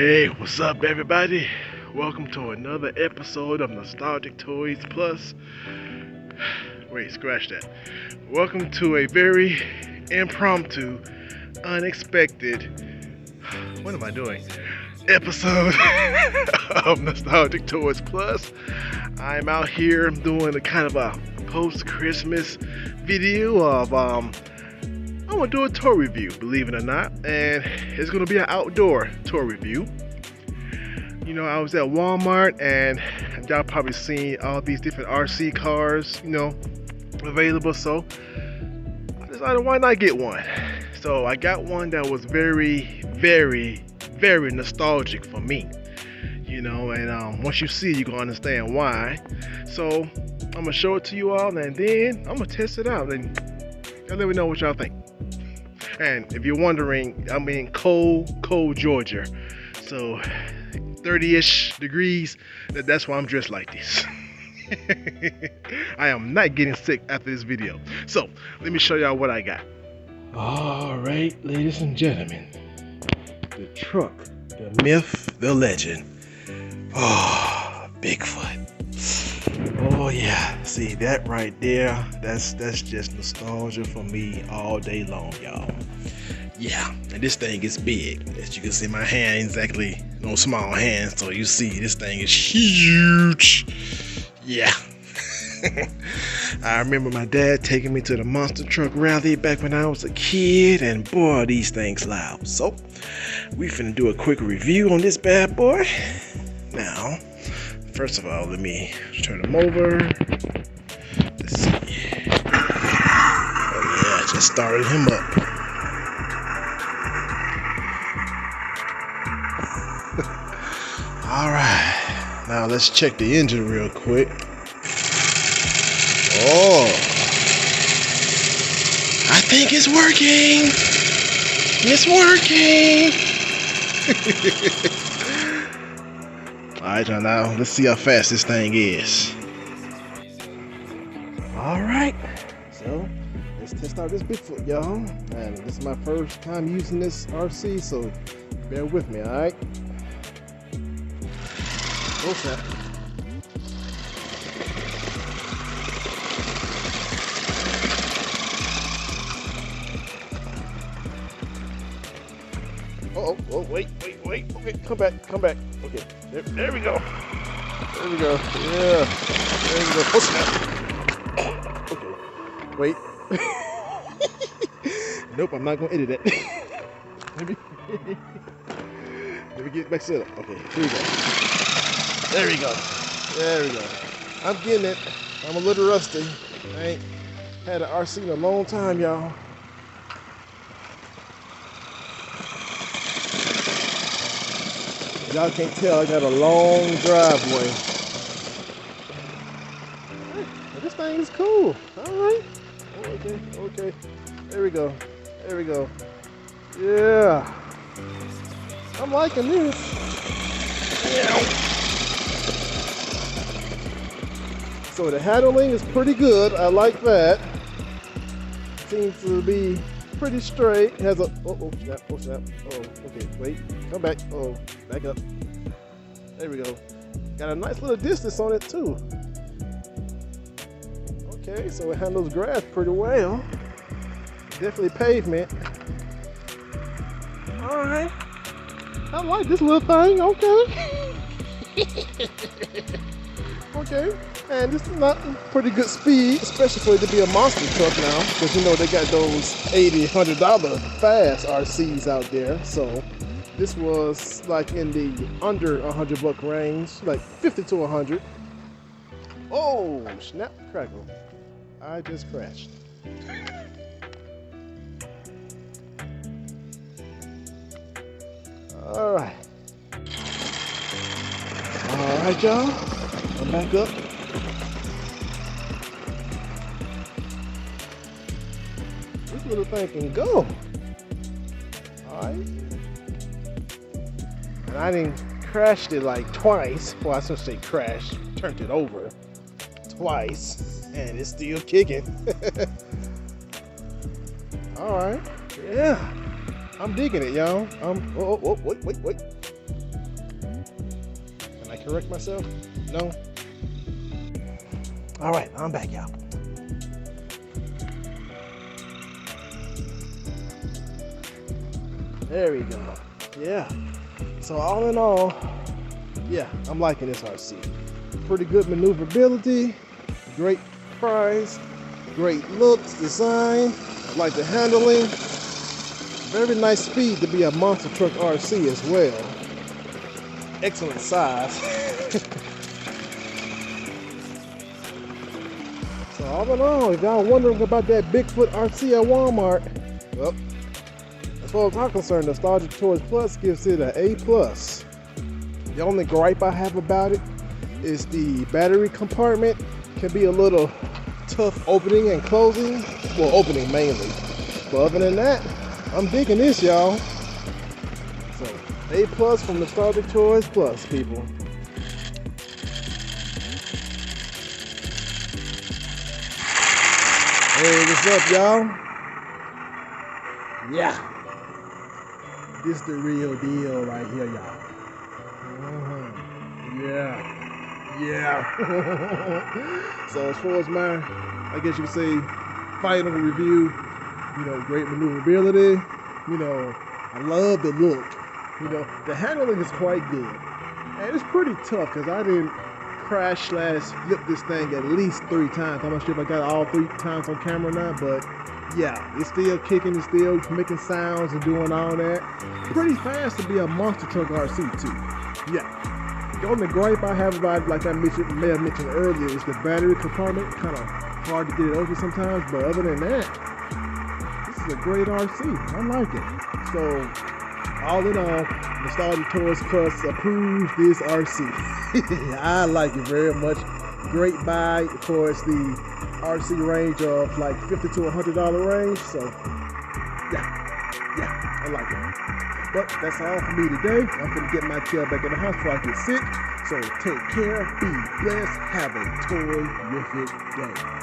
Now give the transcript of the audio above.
Hey, what's up, everybody? Welcome to another episode of Nostalgic Toys Plus. Wait, scratch that. Welcome to a very impromptu, unexpected, what am I doing? Episode of Nostalgic Toys Plus. I'm out here doing a kind of a post-Christmas video of I'm gonna do a toy review, believe it or not, and it's gonna be an outdoor toy review. You know, I was at Walmart and y'all probably seen all these different RC cars, available, so I decided why not get one. So I got one that was very, very, very nostalgic for me, and once you see it, you're gonna understand why. So I'm gonna show it to you all, and then I'm gonna test it out, and y'all let me know what y'all think. And if you're wondering, I'm in cold Georgia, so 30-ish degrees. That's why I'm dressed like this. I am not getting sick after this video. So let me show y'all what I got. All right, ladies and gentlemen, the truck, the myth, the legend. Oh, Bigfoot. Oh yeah, see that right there? That's just nostalgia for me all day long, y'all. Yeah, and this thing is big. As you can see, my hand ain't exactly no small hand, so you see this thing is huge. Yeah. I remember my dad taking me to the monster truck rally back when I was a kid, and boy, these things loud. So we finna do a quick review on this bad boy. Now, first of all, let me turn him over. Let's see. Oh yeah, I just started him up. Alright, now let's check the engine real quick. Oh, I think it's working. It's working. Alright, y'all, now let's see how fast this thing is. Alright, so let's test out this Bigfoot, y'all. And this is my first time using this RC, so bear with me, alright? What's that? Oh, wait, okay, come back, okay, there we go, yeah, there we go, oh snap, okay, wait, nope, I'm not gonna edit that, let me get back set up, okay, here we go, there we go, I'm getting it, I'm a little rusty, I ain't had an RC in a long time, y'all. Y'all can't tell, I got a long driveway. Hey, this thing is cool. Alright. Okay. There we go. Yeah. I'm liking this. Yeah. So the handling is pretty good. I like that. Seems to be pretty straight. It has a oh snap. Oh, okay, wait. Come back. Oh, back up. There we go. Got a nice little distance on it too. Okay, so it handles grass pretty well. Definitely pavement. Alright. I like this little thing, okay. Okay. And this is not pretty good speed, especially for it to be a monster truck now, because they got those $80, $100 fast RCs out there. So this was like in the under $100 range, like 50 to 100. Oh, snap crackle! I just crashed. All right, y'all. I'm back up. This little thing can go. Alright. And I didn't crashed it like twice. Well, I shouldn't say crash. Turned it over twice. And it's still kicking. Alright. Yeah. I'm digging it, y'all. Wait. correct myself? No? All right, I'm back, y'all. There we go. Yeah. So all in all, yeah, I'm liking this RC. Pretty good maneuverability, great price, great looks, design. I like the handling. Very nice speed to be a monster truck RC as well. Excellent size. So all in all, if y'all wondering about that Bigfoot RC at Walmart, well, as far as I'm concerned, Nostalgic Toys Plus gives it an A+. The only gripe I have about it is the battery compartment can be a little tough opening and closing. Well, opening mainly. But other than that, I'm digging this, y'all. So, A+ from Nostalgic Toys Plus, people. Hey, what's up, y'all? Yeah. This the real deal right here, y'all. Yeah. So as far as my, I guess you could say, final review, you know, great maneuverability. You know, I love the look. You know, the handling is quite good. And it's pretty tough because I didn't crash/flip this thing at least 3 times. I'm not sure if I got all 3 times on camera or not, but yeah, it's still kicking, it's still making sounds and doing all that. Pretty fast to be a monster truck RC too. Yeah. The only gripe I have about it, like I may have mentioned earlier, is the battery compartment. Kind of hard to get it open sometimes, but other than that, this is a great RC. I like it. So, all in all, Nostalgic Toys Plus approves this RC. I like it very much. Great buy for the RC range of like $50 to $100 range. So, yeah, I like it. But that's all for me today. I'm gonna get my tail back in the house before I get sick. So take care, be blessed, have a toy-rific day.